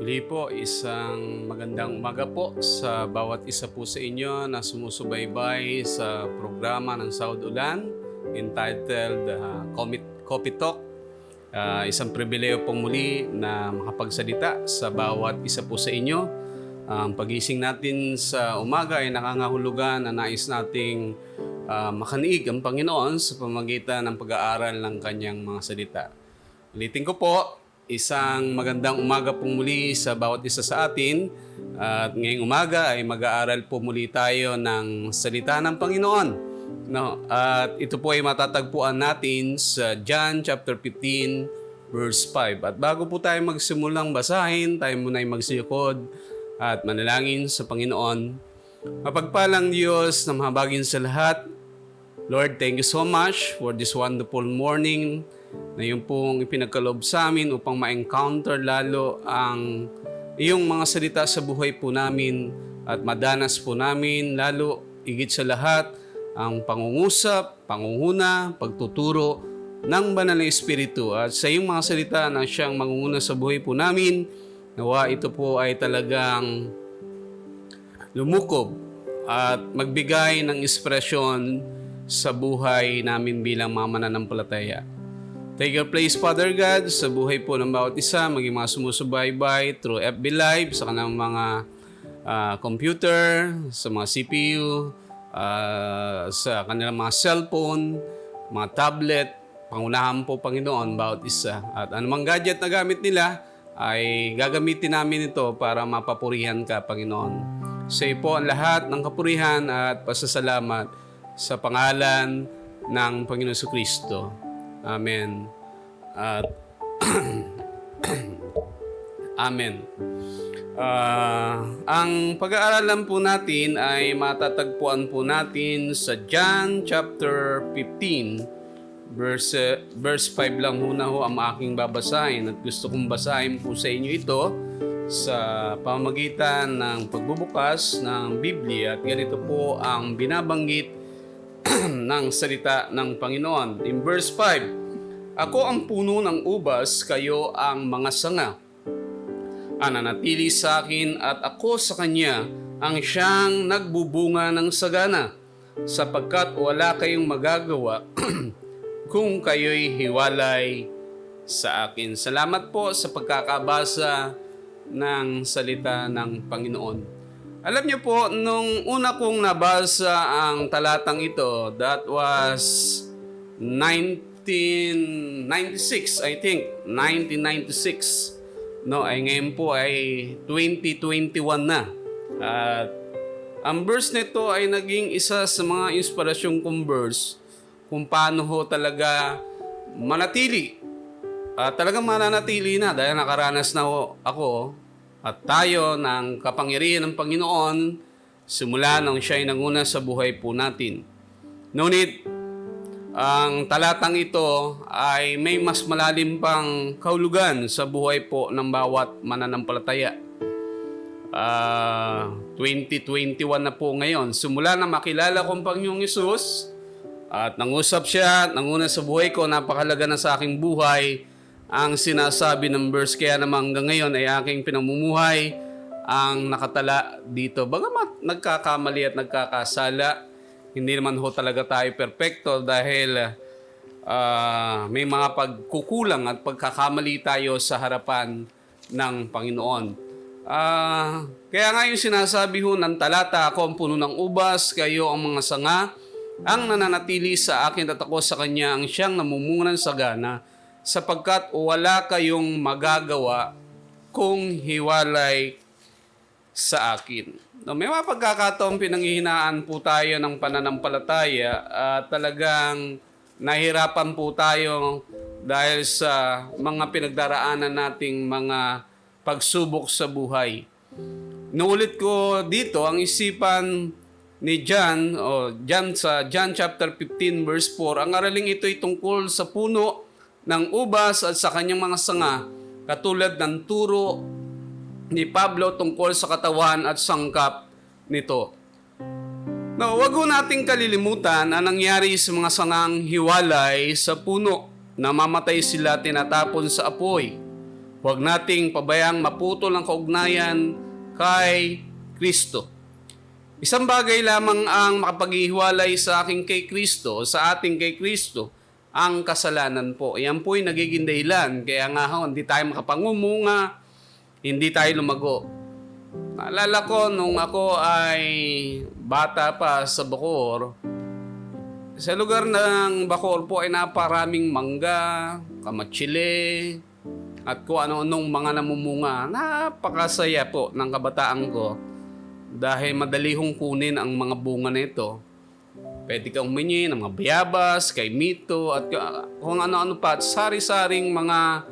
Muli po, isang magandang umaga po sa bawat isa po sa inyo na sumusubaybay sa programa ng South Ulan entitled Coffee Talk. Isang pribileyo pong muli na makapagsalita sa bawat isa po sa inyo. Ang pagising natin sa umaga ay nakangahulugan na nais nating makaniig ang Panginoon sa pamamagitan ng pag-aaral ng Kanyang mga salita. Ulitin ko po, isang magandang umaga po muli sa bawat isa sa atin. At ngayong umaga ay mag-aaral po muli tayo ng salita ng Panginoon. No? At ito po ay matatagpuan natin sa John chapter 15 verse 5. At bago po tayo magsimulang basahin, tayo muna ay magsilikod at manalangin sa Panginoon. Mapagpalang Diyos na mahabagin sa lahat, Lord, thank you so much for this wonderful morning na yung pong ipinagkaloob sa amin upang ma-encounter lalo ang iyong mga salita sa buhay po namin at madanas po namin lalo higit sa lahat ang pangungusap, pangunguna, pagtuturo ng Banal na Espiritu at sa iyong mga salita na siyang mangunguna sa buhay po namin, nawa ito po ay talagang lumukob at magbigay ng ekspresyon sa buhay namin bilang mga mananampalataya. Take your place, Father God, sa buhay po ng bawat isa, maging mga sumusubaybay through FB Live, sa kanilang mga computer, sa mga CPU, sa kanilang mga cellphone, mga tablet. Pangunahan po, Panginoon, bawat isa. At anumang gadget na gamit nila, ay gagamitin namin ito para mapapurihan ka, Panginoon. Sa iyo po ang lahat ng kapurihan at pasasalamat sa pangalan ng Panginoon Jesucristo. Amen. At Amen. Ang pag-aaralan po natin ay matatagpuan po natin sa John chapter 15 verse 5 lang muna ho ang aking babasahin at gusto kong basahin po sa inyo ito sa pamamagitan ng pagbubukas ng Biblia at ganito po ang binabanggit ng salita ng Panginoon. In verse 5, ako ang puno ng ubas, kayo ang mga sanga. Ananatili sa akin at ako sa kanya ang siyang nagbubunga ng sagana, sapagkat wala kayong magagawa kung kayo'y hiwalay sa akin. Salamat po sa pagkakabasa ng salita ng Panginoon. Alam niyo po, nung una kong nabasa ang talatang ito, that was 1996, I think. 1996. No, ay ngayon po ay 2021 na. At ang verse nito ay naging isa sa mga inspirasyon kong verse kung paano ho talaga manatili. Talagang mananatili na dahil nakaranas na ho ako at tayo ng kapangyarihan ng Panginoon simula nung siya ay nanguna sa buhay po natin. Ngunit, ang talatang ito ay may mas malalim pang kahulugan sa buhay po ng bawat mananampalataya. 2021 na po ngayon. Simula na makilala ko ang Panginoong Hesus at nangusap siya, nanguna sa buhay ko, napakahalaga na sa aking buhay ang sinasabi ng verse, kaya naman hanggang ngayon ay aking pinamumuhay ang nakatala dito. Bagamat nagkakamali at nagkakasala, hindi naman ho talaga tayo perpekto dahil may mga pagkukulang at pagkakamali tayo sa harapan ng Panginoon. Kaya nga yung sinasabi ho ng talata, ako ang puno ng ubas, kayo ang mga sanga, ang nananatili sa akin at ako sa kanya, ang siyang namumunga ng sagana, sapagkat wala kayong magagawa kung hiwalay sa akin. No, may mga pagkakataong pinanghihinaan po tayo ng pananampalataya at talagang nahirapan po tayo dahil sa mga pinagdaraanan nating mga pagsubok sa buhay. Nuulit ko dito ang isipan ni John, sa John chapter 15 verse 4. Ang araling ito ay tungkol sa puno ng ubas at sa kanyang mga sanga, katulad ng turo ni Pablo tungkol sa katawan at sangkap nito. Now, wag ho nating kalilimutan ang nangyari sa mga sangang hiwalay sa puno. Namamatay sila, tinatapon sa apoy. Huwag nating pabayang maputol ang kaugnayan kay Kristo. Isang bagay lamang ang makapaghiwalay sa ating kay Kristo, sa ating kay Kristo, ang kasalanan po. Yan po yung nagiging dahilan. Kaya nga hindi tayo makapangumunga, hindi tayo lumago. Naalala ko nung ako ay bata pa sa Bacoor, sa lugar ng Bacoor po ay naparaming mangga, kamatsili, at kung ano-anong mga namumunga. Napakasaya po ng kabataan ko dahil madali hong kunin ang mga bunga nito. Pwede kang humingi ng mga bayabas, kay mito, at kung ano-ano pa, at sari-saring mga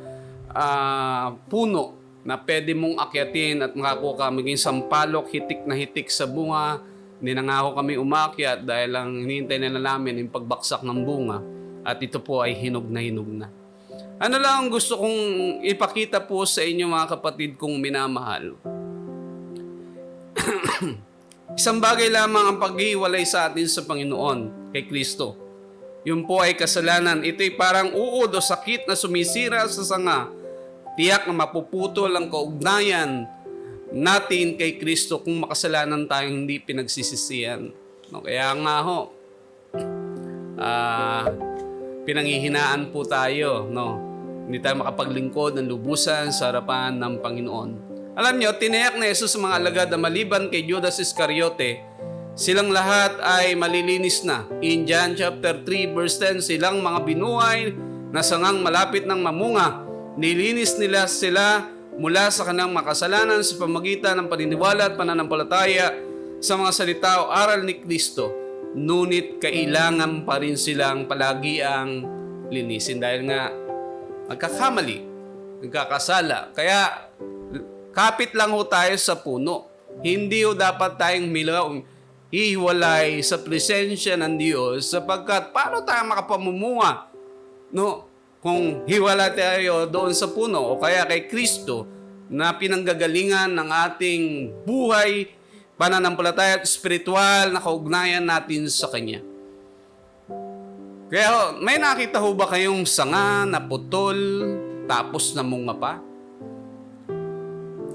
puno na pwede mong akyatin at makakuha ka maging sampalok, hitik na hitik sa bunga. Hindi na nga ako kami umakyat dahil lang hinihintay na namin yung pagbaksak ng bunga. At ito po ay hinog na hinog na. Ano lang ang gusto kong ipakita po sa inyo mga kapatid kong minamahal. Isang bagay lamang ang paghiwalay sa atin sa Panginoon, kay Kristo. Yun po ay kasalanan. Ito'y parang uod o sakit na sumisira sa sanga. Tiyak na mapuputol ang kaugnayan natin kay Kristo kung makasalanan tayong hindi pinagsisisihan. No, kaya nga pinanghihinaan po tayo. No? Hindi tayo makapaglingkod ng lubusan sa harapan ng Panginoon. Alam nyo, tinayak na Jesus sa mga alagad na maliban kay Judas Iscariote, silang lahat ay malilinis na. In John chapter 3 verse 10, silang mga binuhay na sangang malapit ng mamunga. Nilinis nila sila mula sa kanilang makasalanan sa pamagitan ng paniniwala at pananampalataya sa mga salita o aral ni Kristo. Ngunit kailangan pa rin silang palagi ang linisin dahil nga nagkakamali, nagkakasala. Kaya kapit lang ho tayo sa puno. Hindi ho dapat tayong hiwalay sa presensya ng Diyos sapagkat paano tayo makapamumunga? No? Kung hiwala tayo doon sa puno o kaya kay Kristo na pinanggagalingan ng ating buhay, pananampalataya at spiritual na kaugnayan natin sa Kanya. Kaya may nakita ho ba kayong sanga na putol tapos namunga pa?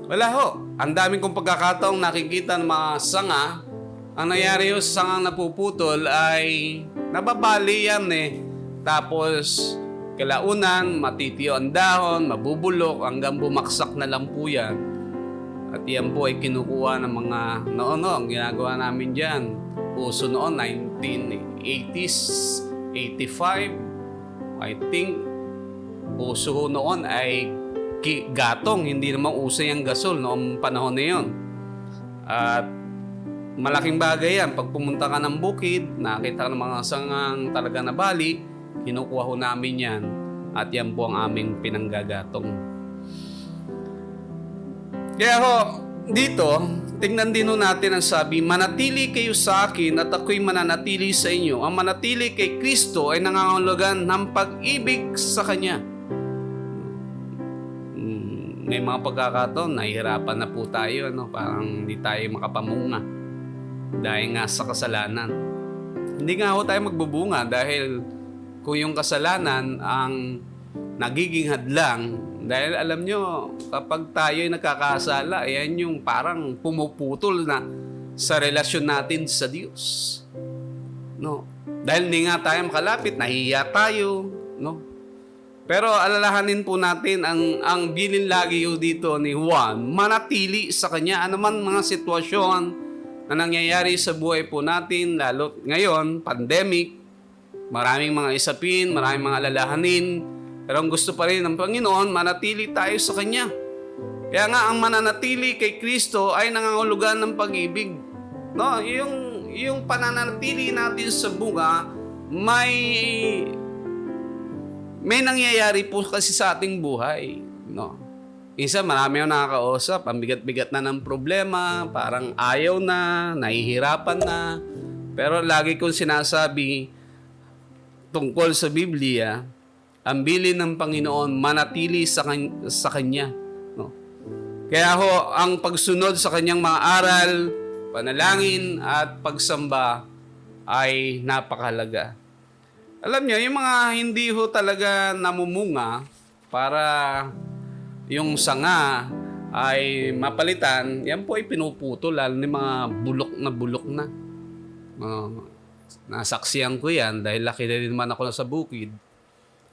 Wala ho. Ang daming kong pagkakataong nakikita ng mga sanga. Ang nangyari ho sa sangang napuputol ay nababali yan Tapos kalaunan, matitiyo ang dahon, mabubulok, hanggang bumaksak na lang po yan. At yan po ay kinukuha ng mga ang ginagawa namin dyan. Uso noon, 1980s, 85. I think, uso noon ay gatong, hindi naman uso yung gasol noong panahon na yun. At malaking bagay yan. Pag pumunta ka ng bukid, nakita ka ng mga sangang talaga nabali, kinukuha ho namin yan at yan po ang aming pinanggagatong. Kaya dito, tingnan din natin ang sabi, manatili kayo sa akin at ako'y mananatili sa inyo. Ang manatili kay Kristo ay nangangahulugan ng pag-ibig sa Kanya. May mga pagkakataon, nahihirapan na po tayo, parang hindi tayo makapamunga dahil nga sa kasalanan. Hindi nga ho tayo magbubunga dahil kung yung kasalanan ang nagiging hadlang, dahil alam nyo, kapag tayo ay nakakasala, yan yung parang pumuputol na sa relasyon natin sa Diyos. No? Dahil hindi nga tayo makalapit, nahihiya tayo, no? Pero alalahanin po natin ang bilin lagi dito ni Juan, manatili sa kanya anuman mga sitwasyon na nangyayari sa buhay po natin, lalo ngayon, pandemic, maraming mga isapin, maraming mga alalahanin, pero ang gusto pa rin ng Panginoon, manatili tayo sa kanya. Kaya nga ang mananatili kay Kristo ay nangangahulugan ng pag-ibig. No, yung pananatili natin sa bunga, may nangyayari po kasi sa ating buhay, no? Isa, marami yung nakakausap, ang bigat-bigat na ng problema, parang ayaw na, nahihirapan na. Pero lagi kong sinasabi tungkol sa Biblia, ang bilin ng Panginoon, manatili sa Kanya, no? Kaya ho, ang pagsunod sa Kanyang mga aral, panalangin at pagsamba ay napakahalaga. Alam niyo, yung mga hindi ho talaga namumunga para yung sanga ay mapalitan, yan po ay pinuputol, lalo ng mga bulok na. Nasaksiyan ko yan dahil laki na rin naman ako sa bukid.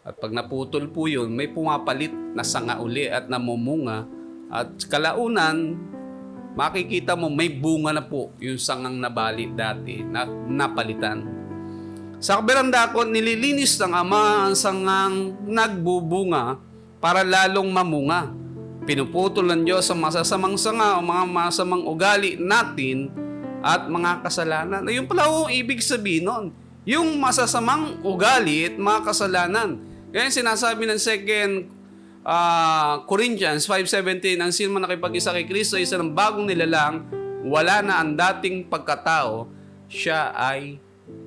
At pag naputol po yun, may pumapalit na sanga uli at namumunga. At kalaunan, makikita mo may bunga na po yung sangang nabali dati na napalitan. Sa kabilang dakot, nililinis ng Ama ang sangang nagbubunga para lalong mamunga. Pinuputol ng Diyos ang masasamang sanga o mga masamang ugali natin at mga kasalanan. Yung pala ang ibig sabihin nun. Yung masasamang ugali at mga kasalanan. Kaya sinasabi ng 2 Corinthians 5:17, ang sino man nakipag-isa kay Kristo, isa ng bagong nilalang, wala na ang dating pagkatao, siya ay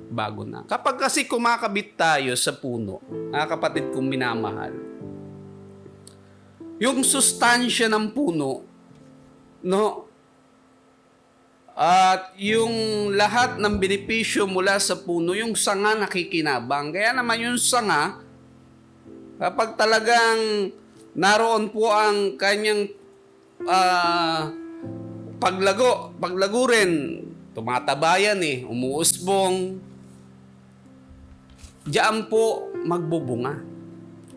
bago na. Kapag kasi kumakabit tayo sa puno, kapatid kong minamahal, yung sustansya ng puno, no, at yung lahat ng benepisyo mula sa puno, yung sanga nakikinabang. Kaya naman yung sanga, kapag talagang naroon po ang kanyang paglago rin, tumatabayan umuusbong, diyan po magbubunga.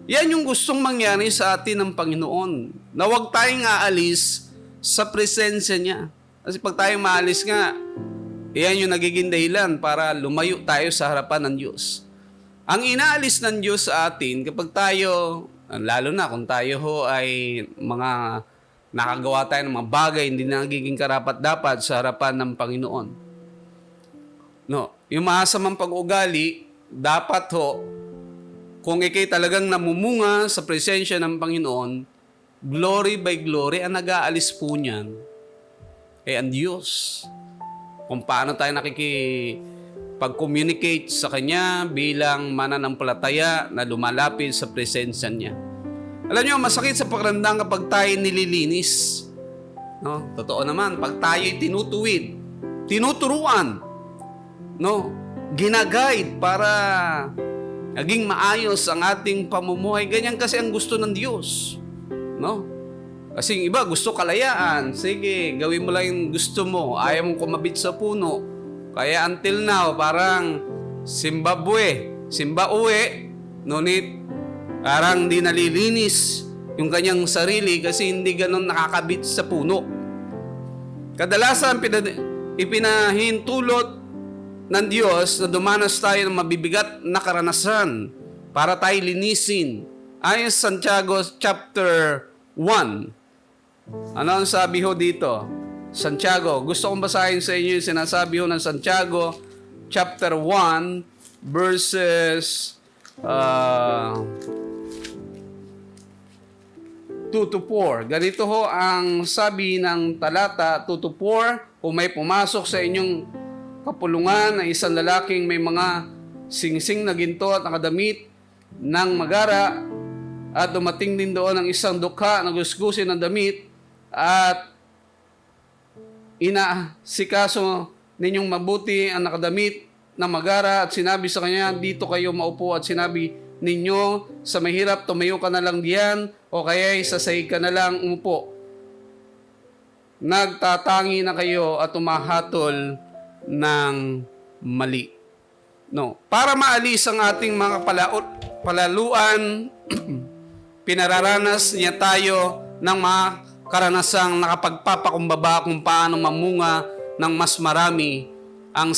Yan yung gustong mangyari sa atin ng Panginoon, na huwag tayong aalis sa presensya niya. Kasi pag tayo maalis nga, yan yung nagiging dahilan para lumayo tayo sa harapan ng Diyos. Ang inaalis ng Diyos sa atin, kapag tayo, lalo na kung tayo ho ay mga nakagawa tayo ng mga bagay, hindi na nagiging karapat-dapat sa harapan ng Panginoon. No, yung masamang pag-ugali, dapat ho, kung ikay talagang namumunga sa presensya ng Panginoon, glory by glory, ang nag-aalis po niyan ay ang Diyos. Kung paano tayo pag-communicate sa Kanya bilang mananampalataya na lumalapit sa presensya niya. Alam niyo, masakit sa pakiramdam kapag tayo nililinis. No? Totoo naman, pag tayo'y tinutuwid, tinuturuan, no? Ginaguide para naging maayos ang ating pamumuhay. Ganyan kasi ang gusto ng Diyos. No? Kasi iba gusto kalayaan. Sige, gawin mo lang yung gusto mo. Ayaw mong kumabit sa puno. Kaya until now, parang Zimbabwe, ngunit parang di nalilinis yung kanyang sarili kasi hindi ganun nakakabit sa puno. Kadalasan ipinahintulot ng Diyos na dumanas tayo ng mabibigat na karanasan para tayo linisin. Ayon sa Santiago chapter 1. Ano ang sabi ho dito? Santiago, gusto kong basahin sa inyo yung sinasabi ho ng Santiago chapter 1 verses 2-4. Ganito ho ang sabi ng talata 2-4. Kung may pumasok sa inyong kapulungan na isang lalaking may mga singsing na ginto at nakadamit ng magara, at dumating din doon ang isang dukha na gusgusin ng damit, at inasikaso ninyong mabuti ang nakadamit na magara, at sinabi sa kanya, dito kayo maupo, at sinabi ninyo sa mahirap, tumayo ka na lang diyan, o kaya'y sasahig ka na lang umupo. Nagtatangi na kayo at tumahatol ng mali. No, para maalis ang ating mga palaluan, pinararanas niya tayo ng mga karanasang nakapagpapakumbaba kung paano mamunga ng mas marami ang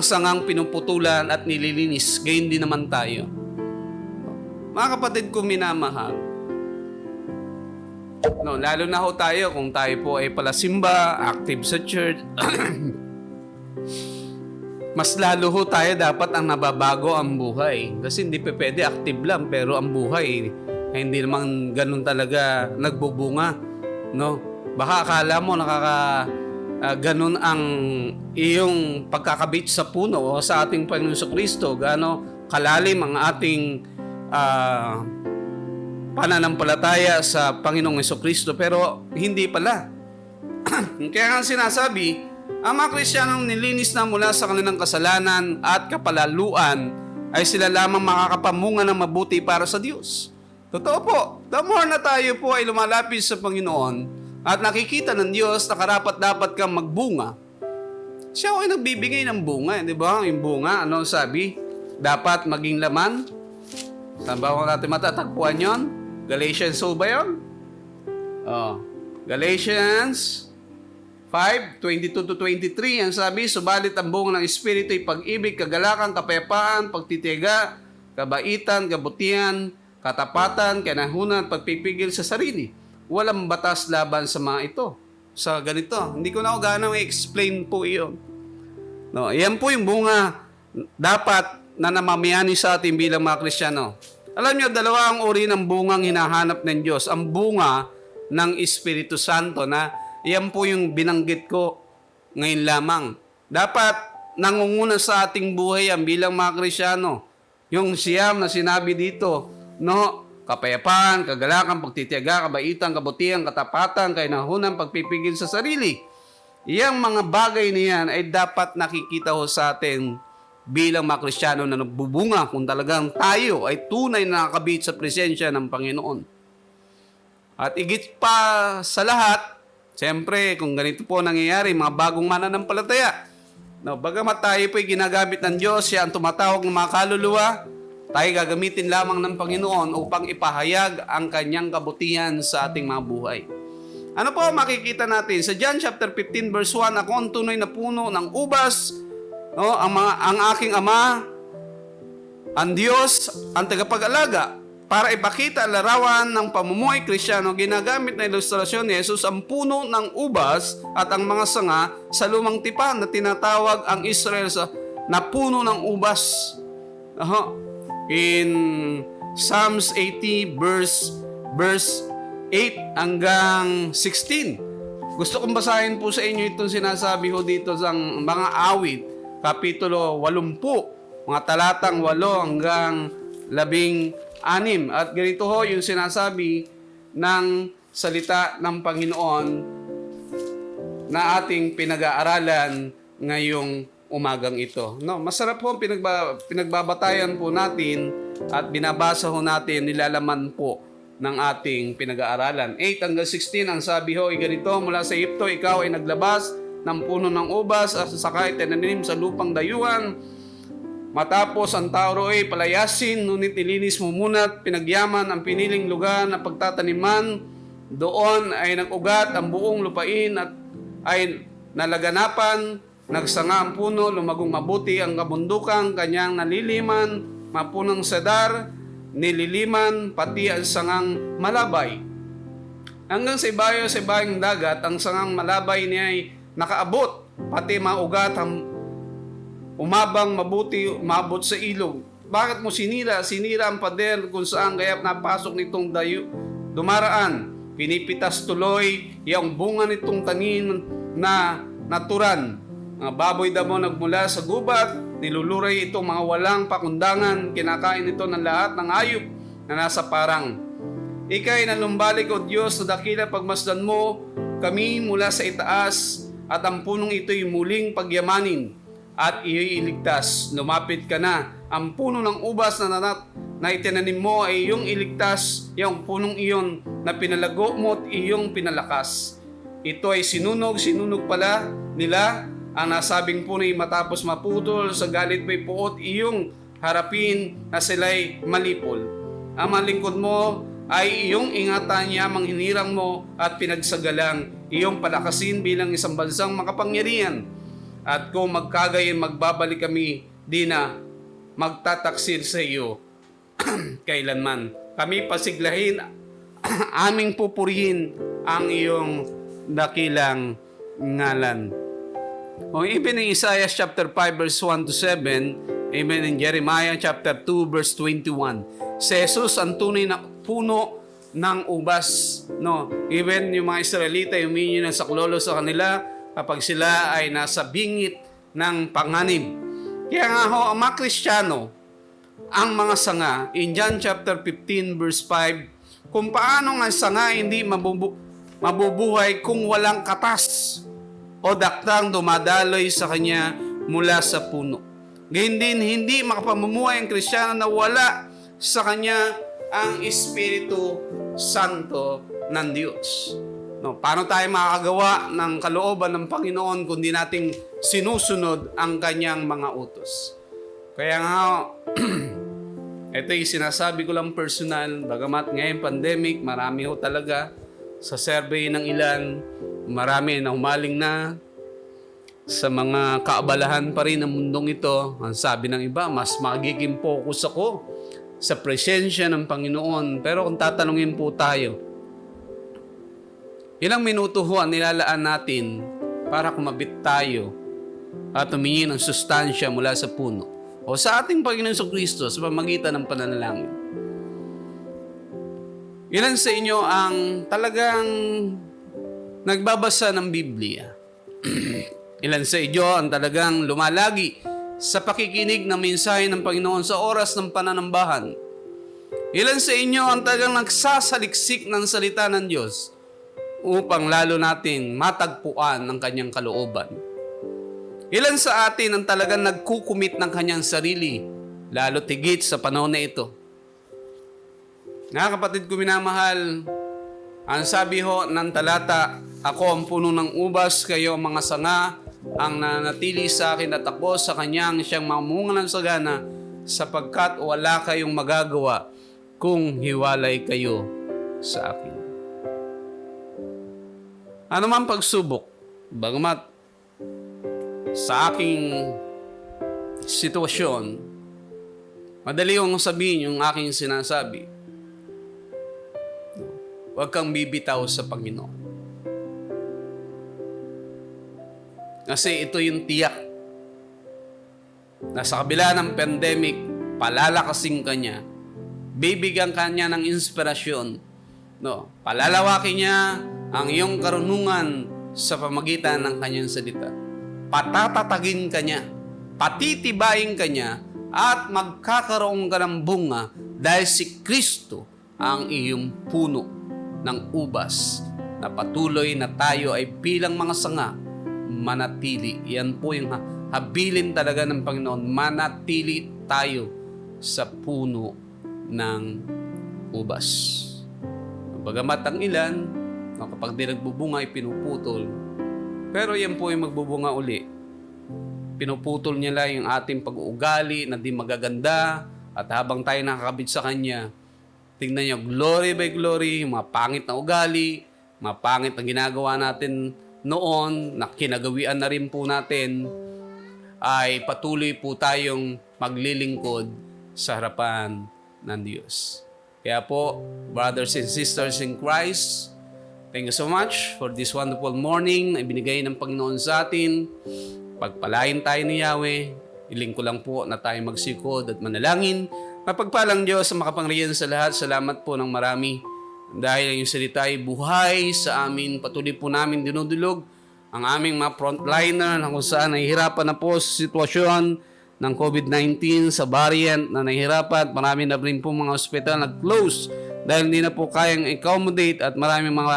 sangang pinuputulan at nililinis. Gayon din naman tayo. Mga kapatid ko minamahal, no, lalo na ho tayo kung tayo po ay palasimba, active sa church, mas lalo ho tayo dapat ang nababago ang buhay. Kasi hindi pa pwede active lang, pero ang buhay ay hindi naman ganun talaga nagbubunga. No? Baka akala mo ganun ang iyong pagkakabit sa puno o sa ating Panginoon Jesucristo, gaano kalalim ang ating pananampalataya sa Panginoong Jesucristo, pero hindi pala. Kaya nga sinasabi, ang mga Kristiyanong nilinis na mula sa kanilang kasalanan at kapalaluan ay sila lamang makakapamunga ng mabuti para sa Diyos. Totoo po, the more na tayo po ay lumalapit sa Panginoon at nakikita ng Diyos na karapat-dapat kang magbunga, siya ay nagbibigay ng bunga. Di ba? Yung bunga, ano sabi? Dapat maging laman. Saan ba natin matatagpuan yon? Galatians ba yun? Galatians 5:22-23, ang sabi, subalit ang bunga ng Espiritu ay pag-ibig, kagalakan, kapayapaan, pagtitiyaga, kabaitan, kabutihan, katapatan, kinahunan, pagpipigil sa sarili. Walang batas laban sa mga ito. Sa ganito, hindi ko na gaano i-explain po iyon. No, yan po yung bunga dapat na namamayani sa atin bilang mga Kristiyano. Alam niyo, dalawa ang uri ng bungang hinahanap ng Diyos. Ang bunga ng Espiritu Santo na yan po yung binanggit ko ngayon lamang. Dapat nangunguna sa ating buhay yan bilang mga Kristiyano. Yung siyam na sinabi dito, no? Kapayapaan, kagalakan, pagtitiyaga, kabaitan, kabutihan, katapatan, kainahunan, pagpipigil sa sarili. Yang mga bagay na yan ay dapat nakikita ho sa atin bilang mga Kristiyano na nagbubunga kung talagang tayo ay tunay na nakakabit sa presensya ng Panginoon. At igit pa sa lahat, siyempre, kung ganito po nangyayari, mga bagong mananampalataya, no, bagamat tayo po ay ginagamit ng Diyos, siya ang tumatawag ng mga kaluluwa, tayo gagamitin lamang ng Panginoon upang ipahayag ang kanyang kabutihan sa ating mga buhay. Ano po makikita natin? Sa John chapter 15 verse 1, ako ang tunay na puno ng ubas, no, ang aking Ama, ang Diyos, ang tagapag-alaga. Para ipakita ang larawan ng pamumuhay Kristiyano, ginagamit na ilustrasyon ni Jesus ang puno ng ubas at ang mga sanga sa lumang tipan na tinatawag ang Israel na puno ng ubas. In Psalms 80 verse 8 hanggang 16. Gusto kong basahin po sa inyo itong sinasabi ho dito sa mga awit, kapitulo 80, mga talatang 8 hanggang 16. At ganito ho yung sinasabi ng salita ng Panginoon na ating pinag-aaralan ngayong umagang ito. No, masarap po pinagbabatayan po natin at binabasa ho natin, nilalaman po ng ating pinag-aaralan. 8 hanggang 16, ang sabi ho ay ganito, mula sa Egypto, ikaw ay naglabas ng puno ng ubas at sakay tinanim sa lupang dayuhan. Matapos ang tao ay palayasin, ngunit nilinis mo muna at pinagyaman ang piniling lugar na pagtataniman. Doon ay nag-ugat ang buong lupain at ay nalaganapan, nagsanga ang puno, lumagong mabuti ang kabundukan, kanyang naliliman, mapunang sedar, nililiman, pati ang sangang malabay. Hanggang sa ibayong dagat, ang sangang malabay niya ay nakaabot, pati maugat ang umabang mabuti, umabot sa ilog. Bakit mo sinira? Sinira ang pader kung saan kaya napasok nitong dumaraan. Pinipitas tuloy yung bunga nitong tanin na naturan. Mga baboy damo nagmula sa gubat, niluluray itong mga walang pakundangan, kinakain ito ng lahat ng hayop na nasa parang. Ika'y nalumbalik o Diyos na dakila pagmasdan mo kami mula sa itaas at ang punong ito'y muling pagyamanin at iyo'y iligtas. Lumapit ka na. Ang puno ng ubas na itinanim mo ay iyong iligtas, yung punong iyon na pinalago mo at iyong pinalakas. Ito ay sinunog pala nila ang nasabing punay matapos maputol, sa galit may puot, iyong harapin na sila'y malipol. Ang mga lingkod mo ay iyong ingatan niya, manghinirang mo at pinagsagalang, iyong palakasin bilang isang bansang makapangyarihan. At kung magkagayon, magbabalik kami, di na magtataksil sa iyo kailanman. Kami pasiglahin, aming pupurihin ang iyong dakilang ngalan. O even in Isaiah chapter 5 verse 1 to 7, even in Jeremiah chapter 2 verse 21, si Jesus ang tunay na puno ng ubas. No? Even yung mga Israelita, humingi ng saklolo sa kanila kapag sila ay nasa bingit ng panganib. Kaya nga ho, ang mga Kristiyano, ang mga sanga, in John chapter 15 verse 5, kung paano nga sanga hindi mabubuhay kung walang katas o daktang dumadaloy sa kanya mula sa puno. Gayun din, hindi makapamumuhay ang Kristiyano na wala sa kanya ang Espiritu Santo ng Diyos. No, paano tayo makakagawa ng kalooban ng Panginoon kung di natin sinusunod ang kanyang mga utos? Kaya nga, ito yung sinasabi ko lang personal, bagamat ngayon pandemic, marami ho talaga sa survey ng ilan, marami na humaling na sa mga kaabalahan pa rin ng mundong ito. Ang sabi ng iba, mas magiging focus ako sa presensya ng Panginoon. Pero kung tatanungin po tayo, ilang minuto ho ang nilalaan natin para kumabit tayo at humingi ng sustansya mula sa puno o sa ating Panginoon Kristo sa pamamagitan ng pananalangin? Ilan sa inyo ang talagang nagbabasa ng Biblia? Ilan sa inyo ang talagang lumalagi sa pakikinig ng mensahe ng Panginoon sa oras ng pananambahan? Ilan sa inyo ang talagang nagsasaliksik ng salita ng Diyos upang lalo natin matagpuan ang kanyang kalooban? Ilan sa atin ang talagang nagkukumit ng kanyang sarili, lalo tigit sa panahon na ito? Nga kapatid ko minamahal, ang sabi ho ng talata, ako ang puno ng ubas, kayo ang mga sanga, ang nanatili sa akin at ako sa kanyang siyang mamunga ng sagana, sapagkat wala kayong magagawa kung hiwalay kayo sa akin. Ano man pagsubok, bagamat sa aking sitwasyon, madali kong sabihin yung aking sinasabi. Huwag kang bibitaw sa Panginoon. Kasi ito yung tiyak na sa kabila ng pandemic, palalakasin ka niya, bibigyan ka niya ng inspirasyon, no? Palalawakin niya ang iyong karunungan sa pamagitan ng kanyang salita. Patatatagin ka niya, patitibayin ka niya, at magkakaroon ka ng bunga dahil si Kristo ang iyong puno ng ubas na patuloy na tayo ay bilang mga sanga manatili. Yan po yung habilin talaga ng Panginoon, manatili tayo sa puno ng ubas. Bagamat ang ilan, kapag di nagbubunga ay pinuputol, pero yan po yung magbubunga uli. Pinuputol niya lang yung ating pag-uugali na di magaganda, at habang tayo nakakabit sa Kanya, tingnan niyo, glory by glory, mga pangit na ugali, mga pangit na ginagawa natin noon, na kinagawian na rin po natin, ay patuloy po tayong maglilingkod sa harapan ng Diyos. Kaya po, brothers and sisters in Christ, thank you so much for this wonderful morning na ibinigay ng Panginoon sa atin. Pagpalain tayo ni Yahweh, iling ko lang po na tayo magsikod at manalangin. Mapagpalang Diyos sa makapangyarihan sa lahat, salamat po ng marami dahil yung salita ay buhay sa amin. Patuloy po namin dinudulog ang aming mga frontliner na kung saan nahihirapan na po sa sitwasyon ng COVID-19 sa variant na nahihirapan. Marami na rin po mga ospital na close dahil hindi na po kayang accommodate, at marami mga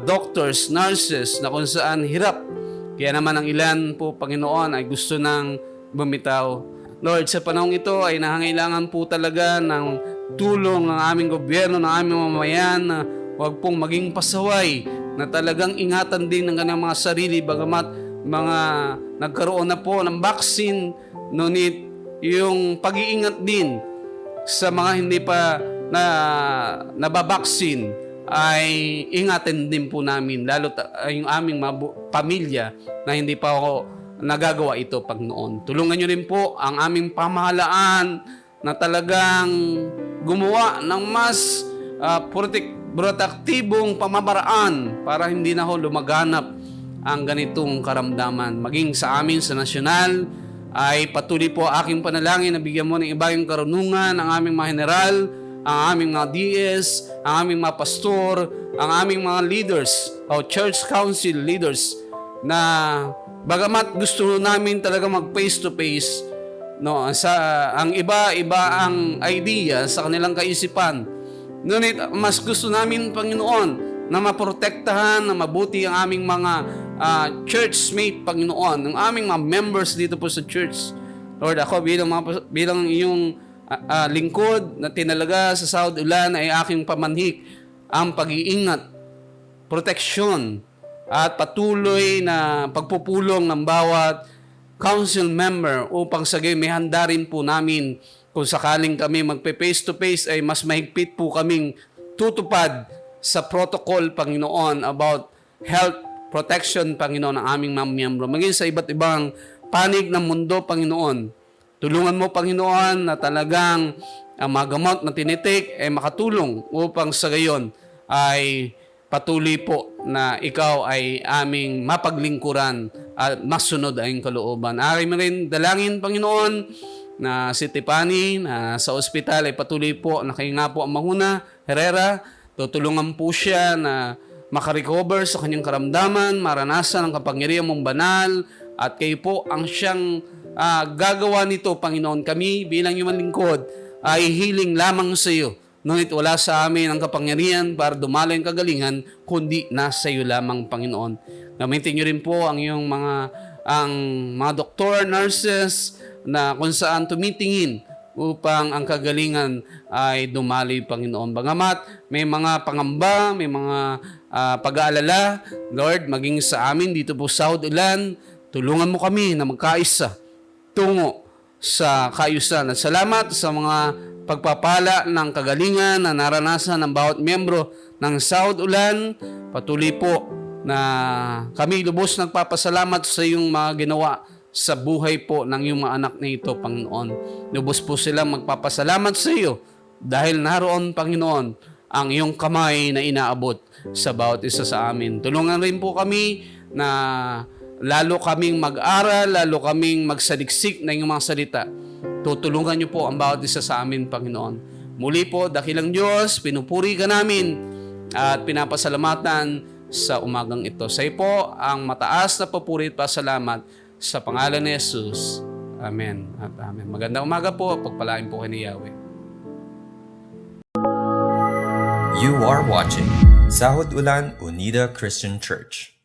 doctors, nurses na kung saan hirap. Kaya naman ang ilan po, Panginoon, ay gusto nang bumitaw. Lord, sa panahong ito ay nangangailangan po talaga ng tulong ng aming gobyerno, ng aming mamamayan na huwag pong maging pasaway, na talagang ingatan din ng kanilang mga sarili, bagamat mga nagkaroon na po ng vaccine, ngunit yung pag-iingat din sa mga hindi pa nababaksin ay ingatin din po namin, lalo yung aming pamilya na hindi pa ako nagagawa ito, Panginoon. Tulungan nyo rin po ang aming pamahalaan na talagang gumawa ng mas protektibong pamamaraan para hindi na ho lumaganap ang ganitong karamdaman. Maging sa amin sa nasyonal, ay patuloy po aking panalangin na bigyan mo ng iba yung karunungan ang aming mga general, ang aming mga DS, ang aming mga pastor, ang aming mga leaders o church council leaders na bagamat gusto namin talaga mag face to face, no, ang iba ang idea sa kanilang kaisipan, ngunit mas gusto namin, Panginoon, na maprotektahan, na mabuti ang aming mga churchmate, Panginoon, ang aming mga members dito po sa church. Lord, ako bilang iyong lingkod na tinalaga sa South Ulan ay aking pamanhik ang pag-iingat, proteksyon, at patuloy na pagpupulong ng bawat council member upang sa gayon may handa rin po namin kung sakaling kami magpe-face to face ay mas mahigpit po kaming tutupad sa protocol, Panginoon, about health protection, Panginoon, ng aming mga miyembro. Maging sa iba't ibang panig ng mundo, Panginoon. Tulungan mo, Panginoon, na talagang ang mga gamot na tinitik ay makatulong upang sa gayon ay patuloy po na ikaw ay aming mapaglingkuran at masunod ang kalooban. Aking rin dalangin, Panginoon, na si Tiffany na sa ospital ay patuloy po na kayo nga po ang Mahuna Herrera. Tutulungan po siya na makarecover sa kanyang karamdaman, maranasan ang kapangyarihan mong banal, at kayo po ang siyang gagawa nito, Panginoon. Kami bilang iyong lingkod ay hiling lamang sa iyo. Ngunit wala sa amin ang kapangyarihan para dumalo yung kagalingan, kundi nasa iyo lamang, Panginoon. Gamitin niyo rin po ang iyong mga doktor, nurses, na kung saan tumitingin upang ang kagalingan ay dumaloy, Panginoon. Bagamat may mga pangamba, may mga pag-aalala, Lord, maging sa amin dito po sa South Ulan, tulungan mo kami na magkaisa tungo sa kaayusan. At salamat sa mga pagpapala ng kagalingan na naranasan ng bawat miyembro ng South Ulan. Patuloy po na kami lubos nagpapasalamat sa iyong mga ginawa sa buhay po ng iyong mga anak na ito, Panginoon. Lubos po silang magpapasalamat sa iyo dahil naroon, Panginoon, ang iyong kamay na inaabot sa bawat isa sa amin. Tulungan rin po kami na lalo kaming mag-aral, lalo kaming magsaliksik ng iyong mga salita. Tutulungan niyo po ang bawat isa sa amin, Panginoon. Muli po, dakilang Diyos, pinupuri ka namin at pinapasalamatan sa umagang ito. Sa iyo po ang mataas na papuri at pasalamat sa pangalan ni Jesus. Amen at amen. Magandang umaga po. Pagpalain po kayo ni Yahweh. You are watching Sahod Ulan Unida Christian Church.